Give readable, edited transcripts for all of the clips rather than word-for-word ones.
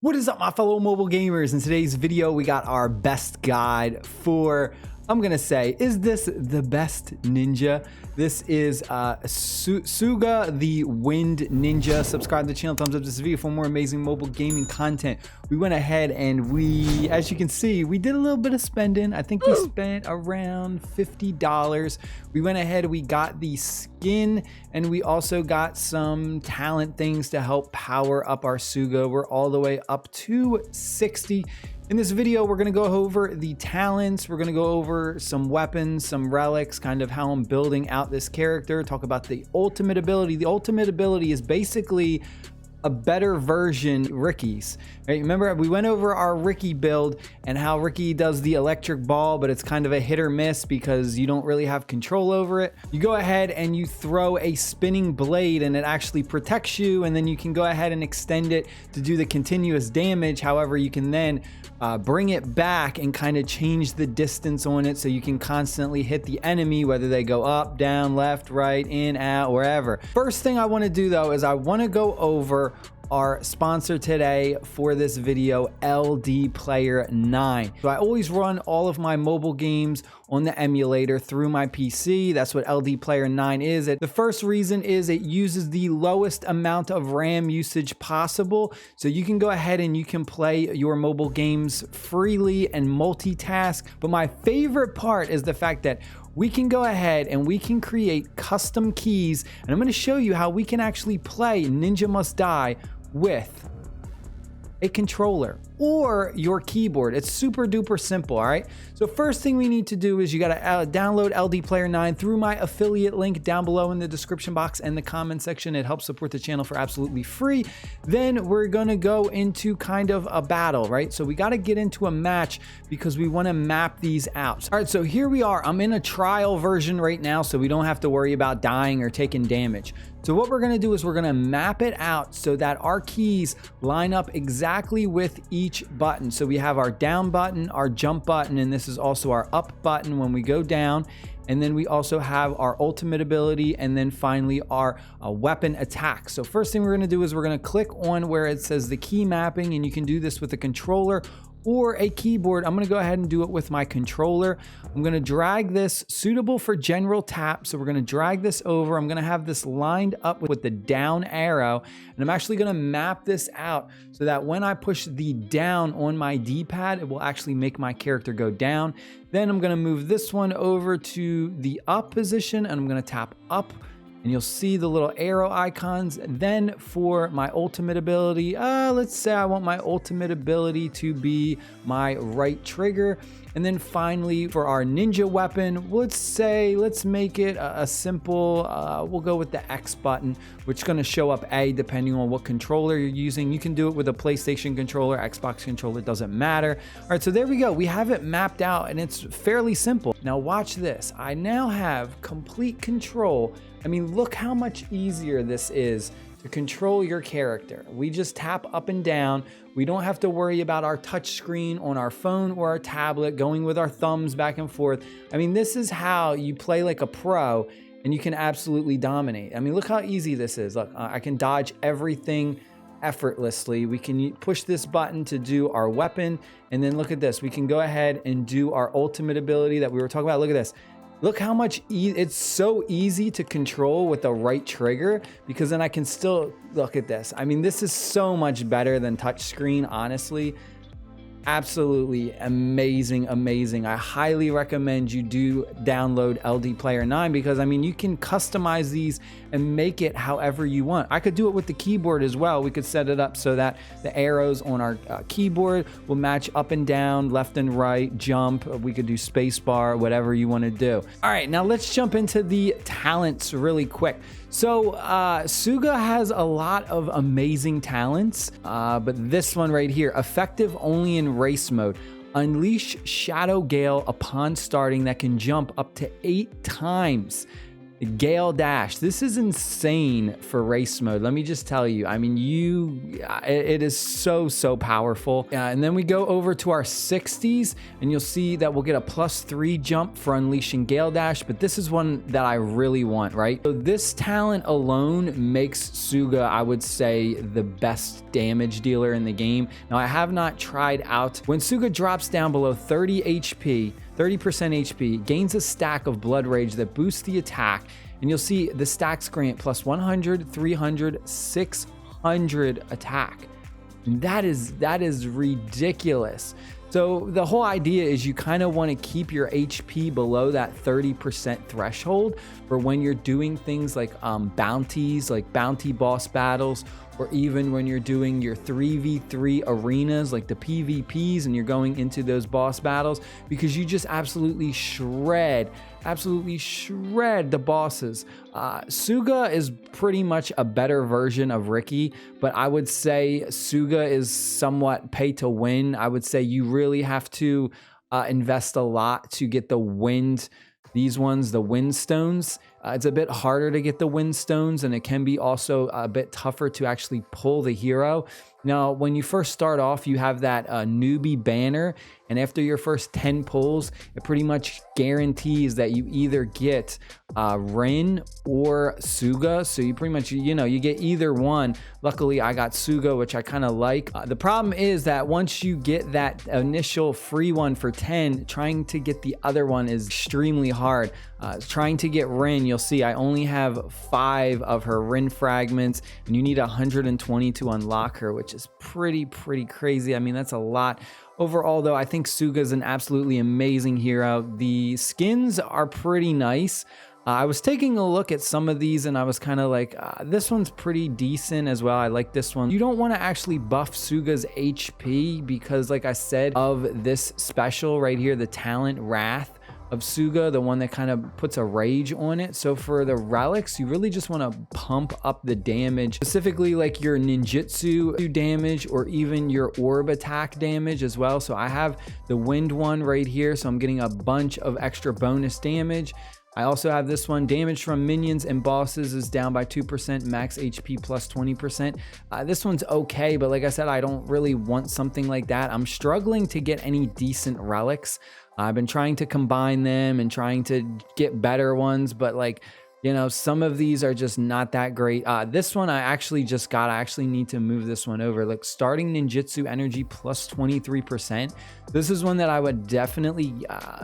What is up, my fellow mobile gamers? In today's video, we got our best guide for, I'm gonna say, is this the best ninja? This is Souga the Wind Ninja. Subscribe to the channel, thumbs up this video for more amazing mobile gaming content. We went ahead and we, as you can see, we did a little bit of spending. I think we spent around $50. We went ahead, we got the skin, and we also got some talent things to help power up our Souga. We're all the way up to 60. In this video, we're gonna go over the talents, we're gonna go over some weapons, some relics, kind of how I'm building out this character, talk about the ultimate ability. The ultimate ability is basically a better version Ricky's, right? Remember, we went over our Ricky build and how Ricky does the electric ball, but it's kind of a hit or miss because you don't really have control over it. You go ahead and you throw a spinning blade and it actually protects you, and then you can go ahead and extend it to do the continuous damage. However, you can then bring it back and kind of change the distance on it so you can constantly hit the enemy, whether they go up, down, left, right, in, out, wherever. First thing I want to do though is I want to go over our sponsor today for this video, LD Player 9. So I always run all of my mobile games on the emulator through my PC. That's what LD Player 9 is. The first reason is it uses the lowest amount of RAM usage possible. So you can go ahead and you can play your mobile games freely and multitask. But my favorite part is the fact that we can go ahead and we can create custom keys. And I'm going to show you how we can actually play Ninja Must Die with a controller or your keyboard. It's super duper simple. All right, so first thing we need to do is you got to download LD Player 9 through my affiliate link down below in the description box and the comment section. It helps support the channel for absolutely free. Then we're gonna go into kind of a battle, right? So we got to get into a match because we want to map these out. All right, so here we are. I'm in a trial version right now, so we don't have to worry about dying or taking damage. So what we're gonna do is we're gonna map it out so that our keys line up exactly with each button. So we have our down button, our jump button, and this is also our up button when we go down. And then we also have our ultimate ability, and then finally our weapon attack. So first thing we're gonna do is we're gonna click on where it says the key mapping, and you can do this with a controller or a keyboard. I'm gonna go ahead and do it with my controller. I'm gonna drag this suitable for general tap. So we're gonna drag this over. I'm gonna have this lined up with the down arrow, and I'm actually gonna map this out so that when I push the down on my D-pad, it will actually make my character go down. Then I'm gonna move this one over to the up position, and I'm gonna tap up, and you'll see the little arrow icons. Then for my ultimate ability, let's say I want my ultimate ability to be my right trigger. And then finally for our ninja weapon, let's make it a simple, we'll go with the X button, which is gonna show up A depending on what controller you're using. You can do it with a PlayStation controller, Xbox controller, doesn't matter. All right, so there we go. We have it mapped out and it's fairly simple. Now watch this. I now have complete control. I mean, look how much easier this is to control your character. We just tap up and down. We don't have to worry about our touch screen on our phone or our tablet, going with our thumbs back and forth. I mean, this is how you play like a pro, and you can absolutely dominate. I mean, look how easy this is. Look, I can dodge everything effortlessly. We can push this button to do our weapon, and then look at this. We can go ahead and do our ultimate ability that we were talking about. Look at this. Look how much it's so easy to control with the right trigger, because then I can still look at this. I mean, this is so much better than touch screen, honestly. Absolutely amazing, amazing. I highly recommend you do download LD Player 9 because I mean, you can customize these and make it however you want. I could do it with the keyboard as well. We could set it up so that the arrows on our keyboard will match up and down, left and right, jump. We could do space bar, whatever you want to do. All right, now let's jump into the talents really quick. So Souga has a lot of amazing talents, but this one right here, effective only in race mode. Unleash Shadow Gale upon starting that can jump up to 8 times. Gale Dash. This is insane for race mode. Let me just tell you. I mean, it is so powerful. And then we go over to our 60s, and you'll see that we'll get a +3 jump for unleashing Gale Dash. But this is one that I really want, right? So this talent alone makes Souga, I would say, the best damage dealer in the game. Now, I have not tried out when Souga drops down below 30 HP. 30% HP, gains a stack of Blood Rage that boosts the attack, and you'll see the stacks grant +100, 300, 600 attack. And that is ridiculous. So the whole idea is you kind of want to keep your HP below that 30% threshold for when you're doing things like bounties, like bounty boss battles, or even when you're doing your 3v3 arenas like the PvPs and you're going into those boss battles, because you just absolutely shred the bosses. Souga is pretty much a better version of Ricky, but I would say Souga is somewhat pay to win. I would say you really have to invest a lot to get the wind. These ones, the wind stones, it's a bit harder to get the wind stones, and it can be also a bit tougher to actually pull the hero. Now, when you first start off, you have that newbie banner, and after your first 10 pulls, it pretty much guarantees that you either get Rin or Souga. So you pretty much, you get either one. Luckily, I got Souga, which I kind of like. The problem is that once you get that initial free one for 10, trying to get the other one is extremely hard. Trying to get Rin, you'll see I only have 5 of her Rin fragments, and you need 120 to unlock her, which is pretty crazy. I mean, that's a lot. Overall, though, I think Souga is an absolutely amazing hero. The skins are pretty nice. I was taking a look at some of these, and I was kind of like, this one's pretty decent as well. I like this one. You don't want to actually buff Suga's HP because, like I said, of this special right here, the talent Wrath of Souga, the one that kind of puts a rage on it. So for the relics, you really just want to pump up the damage, specifically like your ninjutsu damage or even your orb attack damage as well. So I have the wind one right here, so I'm getting a bunch of extra bonus damage. I also have this one, damage from minions and bosses is down by 2%, max HP plus 20%. This one's okay, but like I said, I don't really want something like that. I'm struggling to get any decent relics. I've been trying to combine them and trying to get better ones, but like, some of these are just not that great. This one I actually just got. I actually need to move this one over. Like starting ninjutsu energy plus 23%. This is one that I would definitely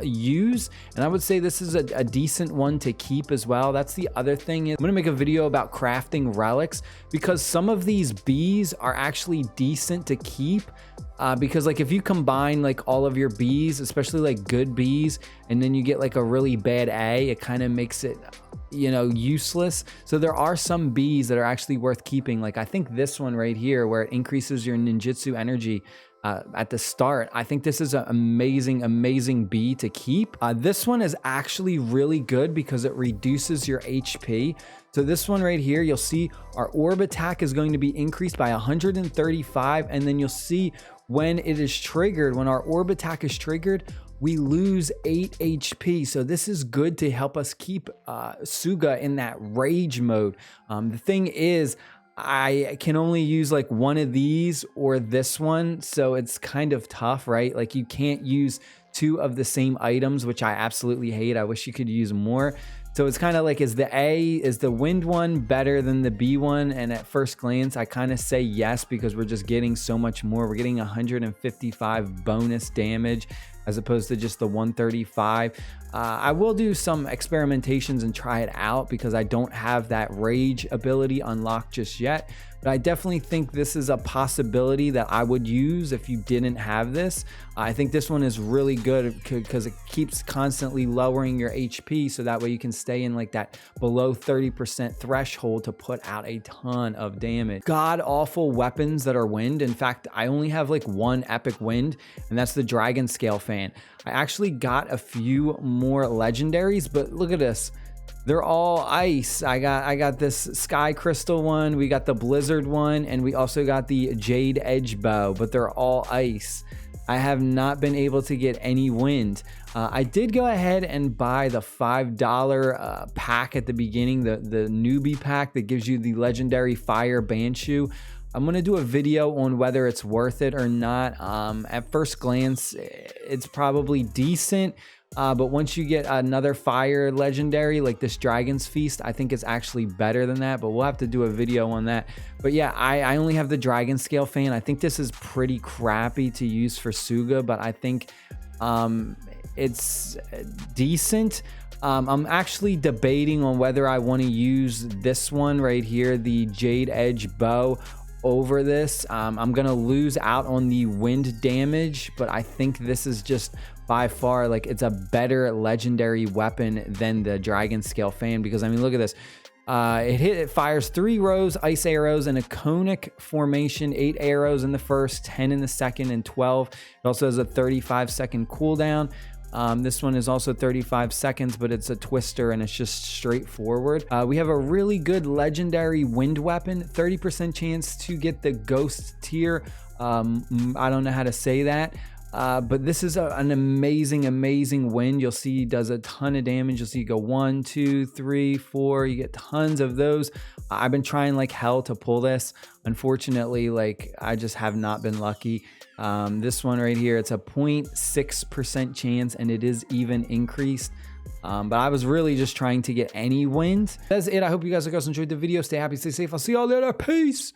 use, and I would say this is a decent one to keep as well. That's the other thing. I'm gonna make a video about crafting relics because some of these bees are actually decent to keep. Because like if you combine like all of your bees, especially like good bees, and then you get like a really bad A, it kind of makes it useless. So there are some bees that are actually worth keeping. Like I think this one right here where it increases your ninjutsu energy at the start. I think this is an amazing bee to keep. This one is actually really good because it reduces your HP. So this one right here, you'll see our orb attack is going to be increased by 135, and then you'll see when it is triggered, when our orb attack is triggered, we lose 8 HP. So this is good to help us keep Souga in that rage mode. The thing is, I can only use like one of these or this one, so it's kind of tough, right? Like you can't use 2 of the same items, which I absolutely hate. I wish you could use more. So it's kind of like, is the wind one better than the B one? And at first glance, I kind of say yes, because we're just getting so much more. We're getting 155 bonus damage as opposed to just the 135. I will do some experimentations and try it out because I don't have that rage ability unlocked just yet. But I definitely think this is a possibility that I would use if you didn't have this. I think this one is really good because it keeps constantly lowering your HP, so that way you can stay in like that below 30% threshold to put out a ton of damage. God awful weapons that are wind. In fact, I only have like one epic wind, and that's the Dragon Scale Fan. I actually got a few more legendaries, but look at this. They're all ice. I got this Sky Crystal one, we got the Blizzard one, and we also got the Jade Edge Bow, but they're all ice. I have not been able to get any wind. I did go ahead and buy the $5 pack at the beginning, the newbie pack that gives you the legendary fire Banshu. I'm gonna do a video on whether it's worth it or not. At first glance, it's probably decent. But once you get another fire legendary like this Dragon's Feast, I think it's actually better than that, but we'll have to do a video on that. But yeah, I only have the Dragon Scale fan. I think this is pretty crappy to use for Souga, but I think it's decent. I'm actually debating on whether I want to use this one right here, the Jade Edge Bow, over this. I'm gonna lose out on the wind damage, but I think this is just by far, like, it's a better legendary weapon than the Dragon Scale fan, because I mean, look at this. It fires 3 rows ice arrows in a conic formation, 8 arrows in the first, 10 in the second, and 12. It also has a 35-second cooldown. This one is also 35 seconds, but it's a twister and it's just straightforward. We have a really good legendary wind weapon, 30% chance to get the ghost tier. I don't know how to say that. But this is an amazing wind. You'll see he does a ton of damage. You'll see you go 1, 2, 3, 4. You get tons of those. I've been trying like hell to pull this. Unfortunately, like, I just have not been lucky. This one right here, it's a 0.6% chance, and it is even increased. But I was really just trying to get any wind. That's it. I hope you guys enjoyed the video. Stay happy, stay safe. I'll see y'all later. Peace.